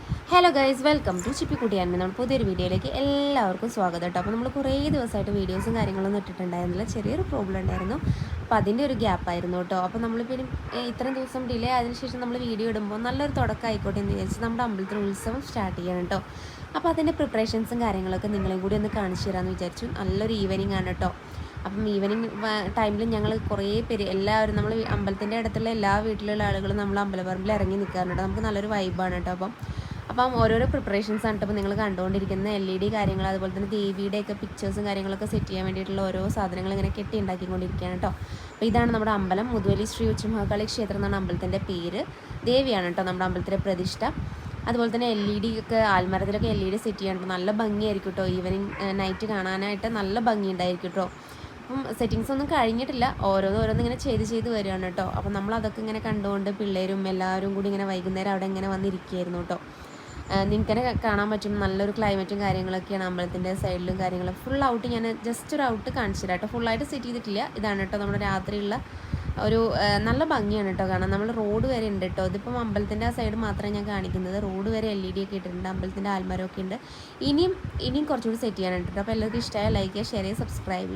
Hello guys, welcome to ചിപ്പിക്കുട്ടിയാൻ. നമ്മൾ പുതിയൊരു വീഡിയോയിലേക്ക് എല്ലാവർക്കും സ്വാഗതം കേട്ടോ. അപ്പോൾ നമ്മൾ കുറേ ദിവസമായിട്ട് വീഡിയോസും കാര്യങ്ങളൊന്നും ഇട്ടിട്ടുണ്ടായിരുന്നില്ല. ചെറിയൊരു പ്രോബ്ലം ഉണ്ടായിരുന്നു. അപ്പോൾ അതിൻ്റെ ഒരു ഗ്യാപ്പായിരുന്നു കേട്ടോ. അപ്പോൾ നമ്മളിപ്പോൾ ഇത്രയും ദിവസം ഡിലേ ആയതിനു ശേഷം നമ്മൾ വീഡിയോ ഇടുമ്പോൾ നല്ലൊരു തുടക്കം ആയിക്കോട്ടെ എന്ന് വിചാരിച്ച് നമ്മുടെ അമ്പലത്തിൽ ഉത്സവം സ്റ്റാർട്ട് ചെയ്യണം കേട്ടോ. അപ്പോൾ അതിൻ്റെ പ്രിപ്പറേഷൻസും കാര്യങ്ങളൊക്കെ നിങ്ങളെയും കൂടി ഒന്ന് കാണിച്ചു തരാമെന്ന് വിചാരിച്ചു. നല്ലൊരു ഈവനിങ് ആണ് കേട്ടോ. അപ്പം ഈവനിങ് ടൈമിൽ ഞങ്ങൾ കുറേ പേര് എല്ലാവരും നമ്മൾ അമ്പലത്തിൻ്റെ അടുത്തുള്ള എല്ലാ വീട്ടിലുള്ള ആളുകളും നമ്മൾ അമ്പലപ്പറമ്പിൽ ഇറങ്ങി നിൽക്കാറുണ്ട്. നമുക്ക് നല്ലൊരു വൈബാണ് കേട്ടോ. അപ്പം ഓരോരോ പ്രിപ്പറേഷൻസ് ആണ് ഇപ്പോൾ നിങ്ങൾ കണ്ടുകൊണ്ടിരിക്കുന്ന LED കാര്യങ്ങൾ, അതുപോലെ തന്നെ ദേവിയുടെയൊക്കെ പിക്ചേഴ്സും കാര്യങ്ങളൊക്കെ സെറ്റ് ചെയ്യാൻ വേണ്ടിയിട്ടുള്ള ഓരോ സാധനങ്ങൾ ഇങ്ങനെ കെട്ടി ഉണ്ടാക്കിക്കൊണ്ടിരിക്കുകയാണ് കേട്ടോ. അപ്പോൾ ഇതാണ് നമ്മുടെ അമ്പലം. മുതുവലി ശ്രീ ഉച്ചമഹാകാളി ക്ഷേത്രം എന്നാണ് അമ്പലത്തിൻ്റെ പേര്. ദേവിയാണ് കേട്ടോ നമ്മുടെ അമ്പലത്തിലെ പ്രതിഷ്ഠ. അതുപോലെ തന്നെ LED ഒക്കെ ആൽമരത്തിലൊക്കെ LED സെറ്റ് ചെയ്യാൻ നല്ല ഭംഗിയായിരിക്കും കേട്ടോ. ഈവനിങ് നൈറ്റ് കാണാനായിട്ട് നല്ല ഭംഗി ഉണ്ടായിരിക്കും കേട്ടോ. അപ്പം സെറ്റിങ്സ് ഒന്നും കഴിഞ്ഞിട്ടില്ല, ഓരോന്ന് ഇങ്ങനെ ചെയ്ത് വരികയാണ് കേട്ടോ. അപ്പം നമ്മളതൊക്കെ ഇങ്ങനെ കണ്ടുകൊണ്ട് പിള്ളേരും എല്ലാവരും കൂടി ഇങ്ങനെ വൈകുന്നേരം അവിടെ ഇങ്ങനെ വന്നിരിക്കുകയായിരുന്നു കേട്ടോ. നിങ്ങൾക്കെന്നെ കാണാൻ പറ്റും നല്ലൊരു ക്ലൈമറ്റും കാര്യങ്ങളൊക്കെയാണ് അമ്പലത്തിൻ്റെ സൈഡിലും കാര്യങ്ങളും. ഫുൾ ഔട്ട് ഞാൻ ജസ്റ്റ് ഒരു ഔട്ട് കാണിച്ചു തരാം കേട്ടോ. ഫുള്ളായിട്ട് സെറ്റ് ചെയ്തിട്ടില്ല. ഇതാണ് കേട്ടോ നമ്മുടെ രാത്രിയുള്ള ഒരു നല്ല ഭംഗിയാണ് കേട്ടോ കാണാൻ. നമ്മൾ റോഡ് വരെ ഉണ്ട് കേട്ടോ. ഇതിപ്പം അമ്പലത്തിൻ്റെ ആ സൈഡ് മാത്രമേ ഞാൻ കാണിക്കുന്നത്. റോഡ് വരെ LED ഒക്കെ ഇട്ടിട്ടുണ്ട്. അമ്പലത്തിൻ്റെ ആൽമരമൊക്കെ ഉണ്ട്. ഇനിയും കുറച്ചുകൂടി സെറ്റ് ചെയ്യാനുണ്ട് കേട്ടോ. അപ്പോൾ എല്ലാവർക്കും ഇഷ്ടമായ ലൈക്ക് ചെയ്യുക, ഷെയർ ചെയ്യുക, സബ്സ്ക്രൈബ് ചെയ്യുക.